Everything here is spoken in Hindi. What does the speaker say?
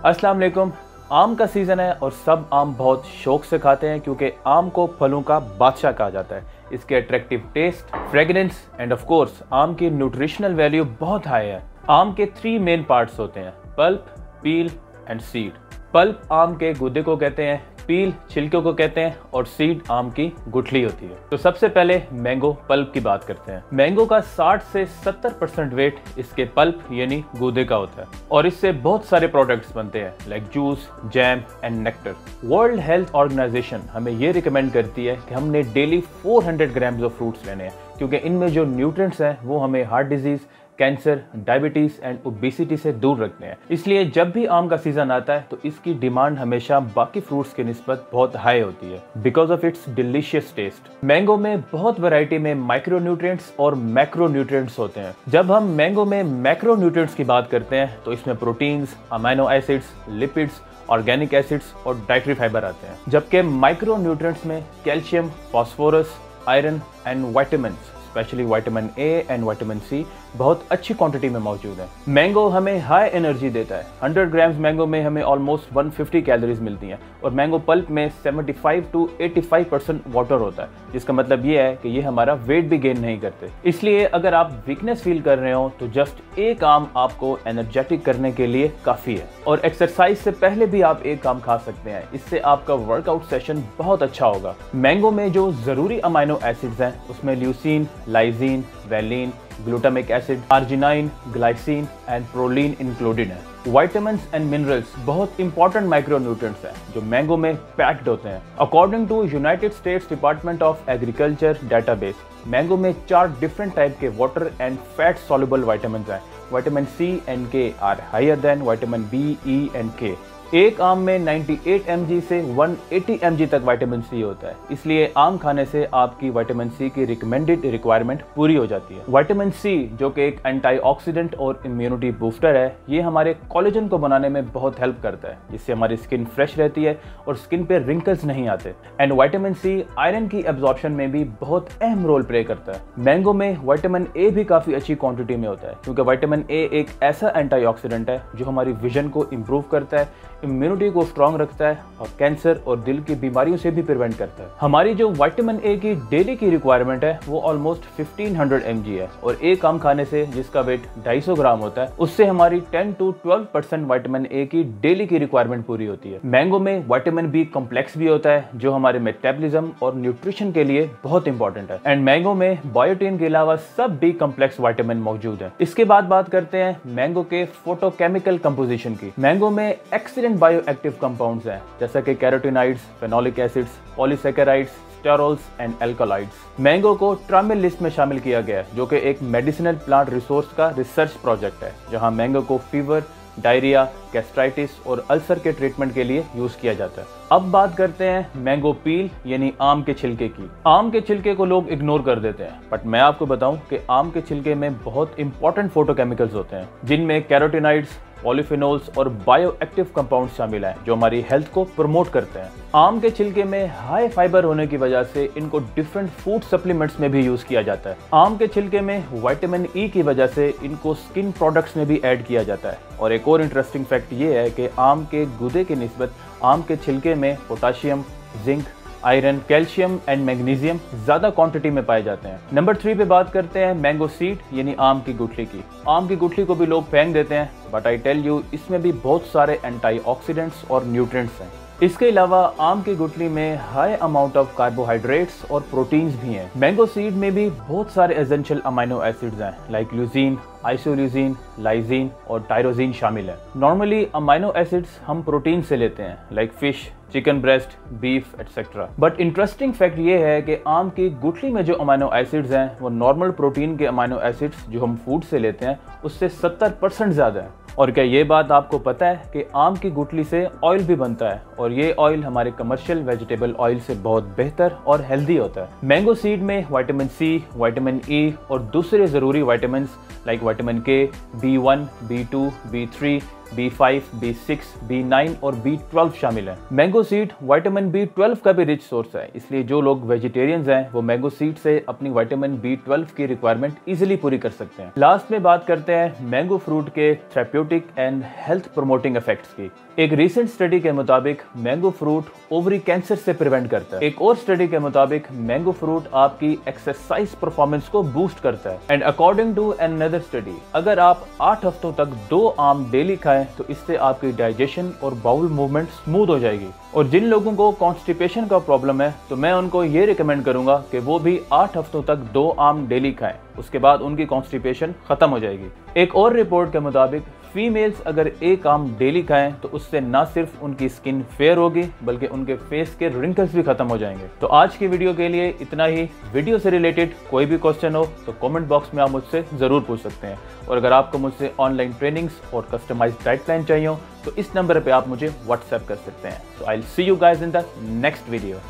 अस्सलाम वालेकुम। आम का सीज़न है और सब आम बहुत शौक से खाते हैं क्योंकि आम को फलों का बादशाह कहा जाता है। इसके attractive taste, fragrance and of course आम की न्यूट्रिशनल वैल्यू बहुत हाई है। आम के 3 मेन पार्ट्स होते हैं, pulp, peel and seed. Pulp आम के गूदे को कहते हैं, पील छिलके को कहते हैं और सीड आम की गुठली होती है। तो सबसे पहले मैंगो पल्प की बात करते हैं। मैंगो का 60 से 70% वेट इसके पल्प यानी गूदे का होता है और इससे बहुत सारे प्रोडक्ट्स बनते हैं like juice, jam and nectar. World Health Organization हमें ये रिकमेंड करती है कि हमने डेली 400 ग्राम्स ऑफ फ्रूट्स लेने हैं क्योंकि इनमें जो न्यूट्रिएंट्स हैं वो हमें heart disease, cancer, diabetes and obesity से दूर रखते हैं। इसलिए जब भी आम का सीजन आता है तो इसकी डिमांड हमेशा बाकी फ्रूट्स की निस्बत बहुत हाई होती है because of its delicious taste. Mango में बहुत वैरायटी में माइक्रोन्यूट्रिएंट्स और मैक्रोन्यूट्रिएंट्स होते हैं। जब हम मैंगो में मैक्रोन्यूट्रिएंट्स की बात करते हैं तो इसमें proteins, amino acids, lipids, organic acids और डाइटरी फाइबर आते हैं, जबकि माइक्रोन्यूट्रिएंट्स में calcium, phosphorus, iron and vitamins specially vitamin A and vitamin C बहुत अच्छी क्वांटिटी में मौजूद है। मैंगो हमें हाई एनर्जी देता है। 100 ग्राम्स मैंगो में हमें ऑलमोस्ट 150 कैलोरीज मिलती हैं और मैंगो पल्प में 75 to 85% वाटर होता है, जिसका मतलब ये है कि ये हमारा वेट भी गेन नहीं करते। इसलिए अगर आप वीकनेस फील कर रहे हो तो जस्ट एक आम आपको एनर्जेटिक करने के लिए काफ़ी है और एक्सरसाइज से पहले भी आप एक आम खा सकते हैं। इससे आपका वर्कआउट सेशन बहुत अच्छा होगा। मैंगो में जो ज़रूरी अमीनो एसिड्स हैं उसमें leucine, lysine, valine, glutamic acid, arginine, glycine and proline included है। विटामिन्स एंड मिनरल्स बहुत इंपॉर्टेंट माइक्रोन्यूट्रिएंट्स हैं जो मैंगो में पैक्ड होते हैं। According to United States Department of Agriculture database, mango में 4 डिफरेंट टाइप के water and fat soluble vitamins हैं। Vitamin C and K are higher than vitamin B, E and K. एक आम में 98 mg से 180 mg तक विटामिन सी होता है, इसलिए आम खाने से आपकी विटामिन सी की रिकमेंडेड रिक्वायरमेंट पूरी हो जाती है। विटामिन सी जो कि एक एंटीऑक्सीडेंट और इम्यूनिटी बूस्टर है, ये हमारे कोलेजन को बनाने में बहुत हेल्प करता है, जिससे हमारी स्किन फ्रेश रहती है और स्किन पे रिंकल्स नहीं आते। एंड विटामिन सी आयरन की एब्जॉर्प्शन में भी बहुत अहम रोल प्ले करता है। मैंगो में विटामिन ए भी काफ़ी अच्छी क्वान्टिटी में होता है क्योंकि विटामिन ए एक ऐसा एंटीऑक्सीडेंट है जो हमारी विजन को इम्प्रूव करता है, इम्यूनिटी को स्ट्रांग रखता है और कैंसर और दिल की बीमारियों से भी प्रिवेंट करता है। हमारी जो विटामिन ए की डेली की रिक्वायरमेंट है वो ऑलमोस्ट 1500 mg है और एक आम खाने से, जिसका वेट 250 ग्राम होता है, उससे हमारी 10 to 12% विटामिन ए की डेली की रिक्वायरमेंट पूरी होती है। मैंगो में विटामिन बी कॉम्प्लेक्स भी होता है जो हमारे मेटाबॉलिज्म और न्यूट्रिशन के लिए बहुत इंपॉर्टेंट है। एंड मैंगो में बायोटिन के अलावा सब बी कॉम्प्लेक्स विटामिन मौजूद है। इसके बाद बात करते हैं मैंगो के फोटोकेमिकल कंपोजिशन की। मैंगो में एक्सीलेंट बायोएक्टिव कंपाउंड्स हैं जैसा कि carotenoids, phenolic acids, polysaccharides, sterols and alkaloids. Mango को ट्रामिल लिस्ट में शामिल किया गया है जो कि एक मेडिसिनल प्लांट रिसोर्स का रिसर्च प्रोजेक्ट है, जहां मैंगो को फीवर, डायरिया, गैस्ट्राइटिस और अल्सर के ट्रीटमेंट के लिए यूज किया जाता है। अब बात करते हैं मैंगो पील यानी आम के छिलके की। आम के छिलके को लोग इग्नोर कर देते हैं, बट मैं आपको बताऊं कि आम के छिलके में बहुत इंपॉर्टेंट फोटोकेमिकल्स होते हैं जिनमें कैरोटीनॉइड्स, पॉलीफिनोल्स और बायोएक्टिव कंपाउंड्स शामिल हैं जो हमारी हेल्थ को प्रमोट करते हैं। आम के छिलके में हाई फाइबर होने की वजह से इनको डिफरेंट फूड सप्लीमेंट्स में भी यूज किया जाता है। आम के छिलके में विटामिन ई की वजह से इनको स्किन प्रोडक्ट्स में भी ऐड किया जाता है। और एक और इंटरेस्टिंग फैक्ट ये है कि आम के गूदे की निस्बत आम के छिलके में potassium, zinc, iron, calcium and magnesium ज्यादा क्वांटिटी में पाए जाते हैं। नंबर 3 पे बात करते हैं मैंगो सीड यानी आम की गुठली की। आम की गुठली को भी लोग फेंक देते हैं, बट आई टेल यू इसमें भी बहुत सारे एंटीऑक्सीडेंट्स और न्यूट्रिएंट्स हैं। इसके अलावा आम की गुठली में हाई अमाउंट ऑफ कार्बोहाइड्रेट्स और प्रोटीन्स भी हैं। मैंगो सीड में भी बहुत सारे एसेंशियल अमीनो एसिड्स हैं लाइक ल्यूसीन, आइसोल्यूसीन, लाइजीन और टायरोजीन शामिल है। नॉर्मली अमीनो एसिड्स हम प्रोटीन से लेते हैं like fish, chicken breast, beef etcetera. But interesting fact ये है कि आम की गुठली में जो अमीनो एसिड्स हैं वो नॉर्मल प्रोटीन के अमीनो एसिड्स जो हम फूड से लेते हैं उससे 70% ज़्यादा है। और क्या ये बात आपको पता है कि आम की गुठली से ऑयल भी बनता है और ये ऑयल हमारे कमर्शियल वेजिटेबल ऑयल से बहुत बेहतर और हेल्दी होता है। मैंगो सीड में विटामिन सी, विटामिन ई और दूसरे ज़रूरी विटामिन लाइक विटामिन के, B1, B2, B3, B5, B6, B9 और B12 शामिल है। मैंगो सीड विटामिन B12 का भी रिच सोर्स है, इसलिए जो लोग वेजिटेरियंस हैं वो मैंगो सीड से अपनी विटामिन B12 की रिक्वायरमेंट इजीली पूरी कर सकते हैं। लास्ट में बात करते हैं मैंगो फ्रूट के therapeutic and health promoting effects की। एक रिसेंट स्टडी के मुताबिक मैंगो फ्रूट ओवरी कैंसर से प्रिवेंट करता है। एक और स्टडी के मुताबिक मैंगो फ्रूट आपकी एक्सरसाइज परफॉर्मेंस को बूस्ट करता है। And according to another study, अगर आप 8 हफ्तों तक 2 आम डेली खाएं तो इससे आपकी डाइजेशन और बाउल मूवमेंट स्मूथ हो जाएगी। और जिन लोगों को कॉन्स्टिपेशन का प्रॉब्लम है तो मैं उनको ये रिकमेंड करूंगा कि वो भी 8 हफ्तों तक 2 आम डेली खाएं, उसके बाद उनकी कॉन्स्टिपेशन खत्म हो जाएगी। एक और रिपोर्ट के मुताबिक फीमेल्स अगर 1 आम डेली खाएं तो उससे ना सिर्फ उनकी स्किन फेयर होगी बल्कि उनके फेस के रिंकल्स भी खत्म हो जाएंगे। तो आज की वीडियो के लिए इतना ही। वीडियो से रिलेटेड कोई भी क्वेश्चन हो तो कमेंट बॉक्स में आप मुझसे जरूर पूछ सकते हैं। और अगर आपको मुझसे ऑनलाइन ट्रेनिंग्स और कस्टमाइज्ड डाइट प्लान चाहिए हो तो इस नंबर पे आप मुझे व्हाट्सएप कर सकते हैं। So I will see you guys in the next video.